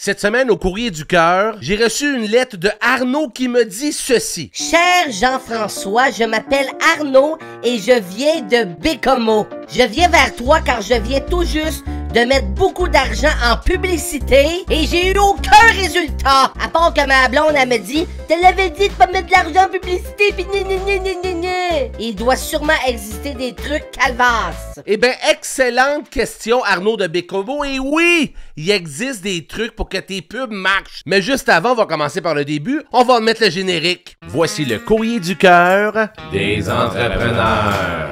Cette semaine, au Courrier du Cœur, j'ai reçu une lettre de Arnaud qui me dit ceci. Cher Jean-François, je m'appelle Arnaud et je viens de Bécomo. Je viens vers toi car je viens tout juste de mettre beaucoup d'argent en publicité et j'ai eu aucun résultat. À part que ma blonde, elle me dit, te l'avais dit de pas mettre de l'argent en publicité pis il doit sûrement exister des trucs calvasses. Eh bien, excellente question, Arnaud de Bécomo. Et oui, il existe des trucs pour que tes pubs marchent. Mais juste avant, on va commencer par le début. On va mettre le générique. Voici le Courrier du Cœur des entrepreneurs.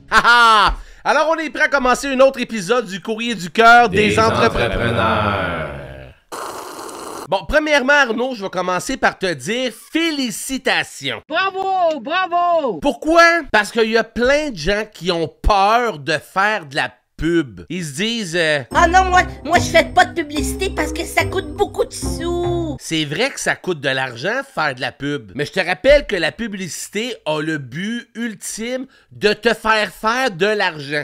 Haha! Alors, on est prêt à commencer un autre épisode du Courrier du Cœur des entrepreneurs. Bon, premièrement, Arnaud, je vais commencer par te dire félicitations. Bravo, bravo! Pourquoi? Parce qu'il y a plein de gens qui ont peur de faire de la pub. Ils se disent... Ah non, moi je fais pas de publicité parce que ça coûte beaucoup de sous. C'est vrai que ça coûte de l'argent faire de la pub, mais je te rappelle que la publicité a le but ultime de te faire de l'argent.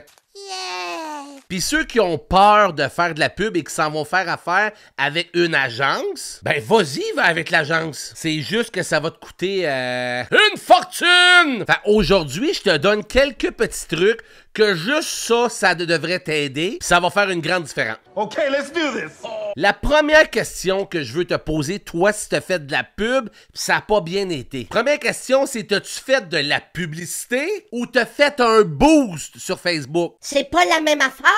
Puis ceux qui ont peur de faire de la pub et qui s'en vont faire affaire avec une agence, ben vas-y, va avec l'agence. C'est juste que ça va te coûter une fortune! Fait aujourd'hui, je te donne quelques petits trucs que juste ça devrait t'aider. Ça va faire une grande différence. OK, let's do this! La première question que je veux te poser, toi, si t'as fait de la pub, pis ça n'a pas bien été. Première question, c'est t'as-tu fait de la publicité ou t'as fait un boost sur Facebook? C'est pas la même affaire.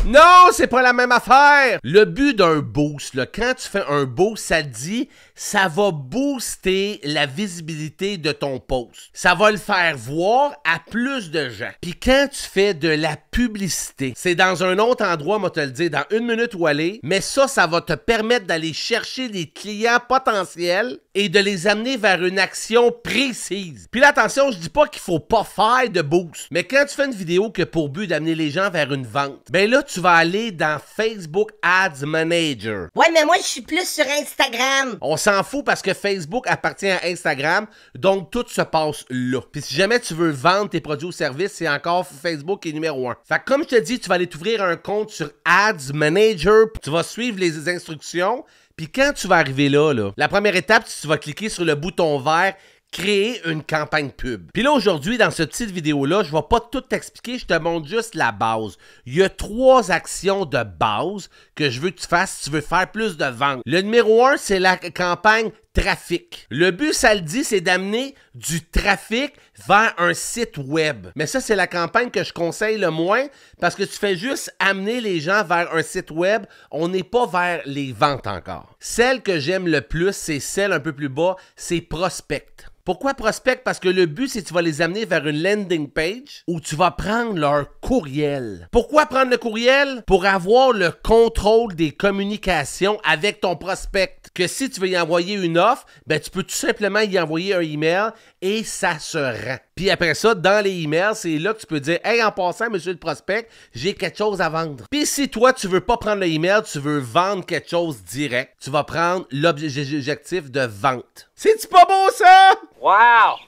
Non, c'est pas la même affaire! Le but d'un boost, là, quand tu fais un boost, ça dit, ça va booster la visibilité de ton post. Ça va le faire voir à plus de gens. Puis quand tu fais de la publicité, c'est dans un autre endroit, moi te le dire, dans une minute où aller, mais ça va te permettre d'aller chercher des clients potentiels et de les amener vers une action précise. Puis là, attention, je dis pas qu'il faut pas faire de boost, mais quand tu fais une vidéo qui a pour but d'amener les gens vers une vente, ben là, tu vas aller dans Facebook Ads Manager. Ouais, mais moi, je suis plus sur Instagram. On s'en fout parce que Facebook appartient à Instagram, donc tout se passe là. Puis si jamais tu veux vendre tes produits ou services, c'est encore Facebook qui est numéro 1. Fait que comme je te dis, tu vas aller t'ouvrir un compte sur Ads Manager, tu vas suivre les instructions, puis quand tu vas arriver là, la première étape, tu vas cliquer sur le bouton vert créer une campagne pub. Puis là, aujourd'hui, dans cette petite vidéo-là, je vais pas tout t'expliquer, je te montre juste la base. Il y a 3 actions de base que je veux que tu fasses si tu veux faire plus de ventes. Le numéro 1, c'est la campagne trafic. Le but, ça le dit, c'est d'amener du trafic vers un site web. Mais ça, c'est la campagne que je conseille le moins parce que tu fais juste amener les gens vers un site web. On n'est pas vers les ventes encore. Celle que j'aime le plus, c'est celle un peu plus bas, c'est prospect. Pourquoi prospect? Parce que le but, c'est que tu vas les amener vers une landing page où tu vas prendre leur courriel. Pourquoi prendre le courriel? Pour avoir le contrôle des communications avec ton prospect. Que si tu veux y envoyer une offre, ben tu peux tout simplement y envoyer un email et ça se rend. Puis après ça, dans les emails, c'est là que tu peux dire « Hey, en passant, monsieur le prospect, j'ai quelque chose à vendre. » Puis si toi, tu veux pas prendre le email, tu veux vendre quelque chose direct, tu vas prendre l'objectif de vente. C'est-tu pas beau, ça? Wow!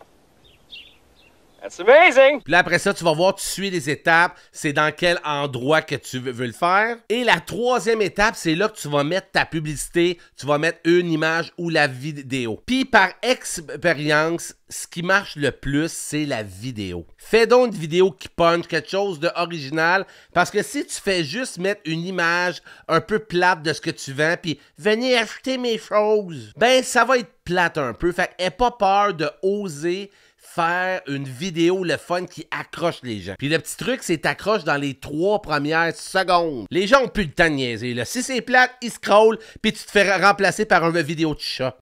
That's amazing! Puis là, après ça, tu vas voir, tu suis les étapes, c'est dans quel endroit que tu veux le faire. Et la 3e étape, c'est là que tu vas mettre ta publicité, tu vas mettre une image ou la vidéo. Puis par expérience, ce qui marche le plus, c'est la vidéo. Fais donc une vidéo qui punch, quelque chose d'original, parce que si tu fais juste mettre une image un peu plate de ce que tu vends, puis « Venez acheter mes choses », ben ça va être plate un peu. Fait qu'aie pas peur de oser faire une vidéo le fun qui accroche les gens. Puis le petit truc, c'est t'accroches dans les 3 premières secondes. Les gens ont plus le temps de niaiser, là. Si c'est plate, ils scrollent, puis tu te fais remplacer par une vidéo de chat.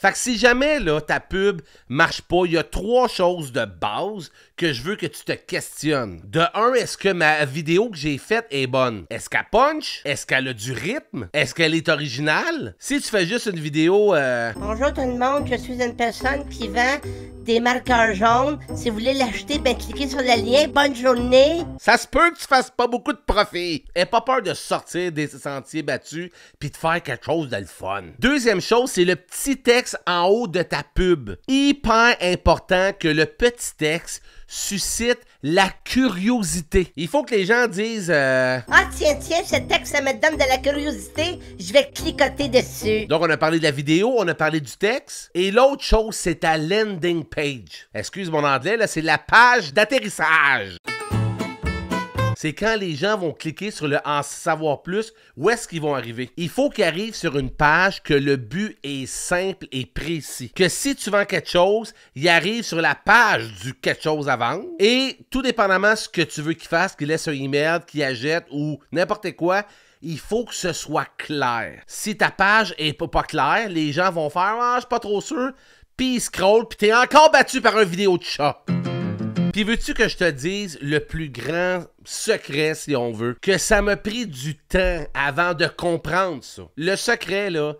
Fait que si jamais là, ta pub marche pas, il y a 3 choses de base que je veux que tu te questionnes. De 1, est-ce que ma vidéo que j'ai faite est bonne? Est-ce qu'elle punch? Est-ce qu'elle a du rythme? Est-ce qu'elle est originale? Si tu fais juste une vidéo... Bonjour tout le monde, je suis une personne qui vend des marqueurs jaunes. Si vous voulez l'acheter, ben cliquez sur le lien. Bonne journée! Ça se peut que tu fasses pas beaucoup de profit. Aie pas peur de sortir des sentiers battus puis de faire quelque chose de le fun. Deuxième chose, c'est le petit texte en haut de ta pub. Hyper important que le petit texte suscite la curiosité. Il faut que les gens disent Ah tiens, ce texte, ça me donne de la curiosité. Je vais cliquer dessus. Donc, on a parlé de la vidéo, on a parlé du texte. Et l'autre chose, c'est ta landing page. Excuse mon anglais, là, c'est la page d'atterrissage. C'est quand les gens vont cliquer sur le « En savoir plus », où est-ce qu'ils vont arriver? Il faut qu'ils arrivent sur une page que le but est simple et précis. Que si tu vends quelque chose, ils arrivent sur la page du quelque chose à vendre. Et tout dépendamment de ce que tu veux qu'ils fassent, qu'ils laissent un email, qu'ils achètent ou n'importe quoi, il faut que ce soit clair. Si ta page est pas claire, les gens vont faire « Ah, je suis pas trop sûr », puis ils scrollent, puis t'es encore battu par une vidéo de chat. Puis veux-tu que je te dise le plus grand secret, si on veut, que ça m'a pris du temps avant de comprendre ça. Le secret, là,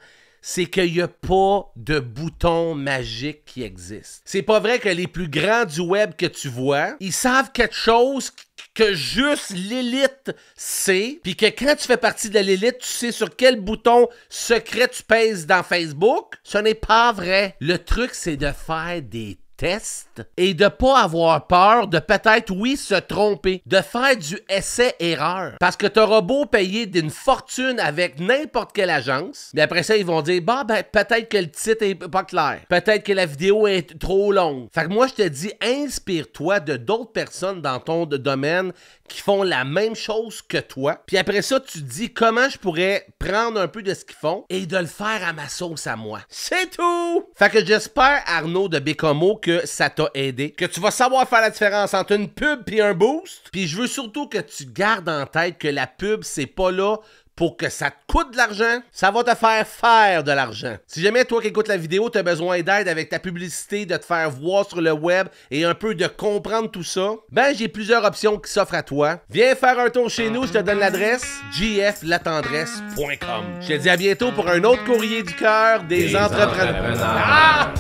c'est qu'il n'y a pas de bouton magique qui existe. C'est pas vrai que les plus grands du web que tu vois, ils savent quelque chose que juste l'élite sait, puis que quand tu fais partie de l'élite, tu sais sur quel bouton secret tu pèses dans Facebook. Ce n'est pas vrai. Le truc, c'est de faire des tests et de pas avoir peur de peut-être, oui, se tromper, de faire du essai-erreur. Parce que t'auras beau payer d'une fortune avec n'importe quelle agence, mais après ça, ils vont dire, bah, ben, peut-être que le titre est pas clair. Peut-être que la vidéo est trop longue. Fait que moi, je te dis, inspire-toi de d'autres personnes dans ton domaine qui font la même chose que toi. Puis après ça, tu te dis, comment je pourrais prendre un peu de ce qu'ils font et de le faire à ma sauce à moi. C'est tout! Fait que j'espère, Arnaud de Bécomo, que ça t'a aidé, que tu vas savoir faire la différence entre une pub et un boost. Puis je veux surtout que tu gardes en tête que la pub, c'est pas là pour que ça te coûte de l'argent, ça va te faire de l'argent. Si jamais toi qui écoutes la vidéo, tu as besoin d'aide avec ta publicité, de te faire voir sur le web et un peu de comprendre tout ça, ben j'ai plusieurs options qui s'offrent à toi. Viens faire un tour chez nous, je te donne l'adresse jflatendresse.com. Je te dis à bientôt pour un autre courrier du cœur des entrepreneurs. Ah!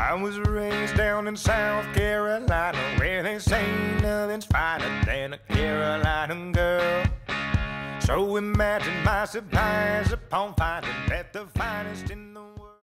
I was raised down in South Carolina, where they say nothing's finer than a Carolina girl. So imagine my surprise upon finding that the finest in the world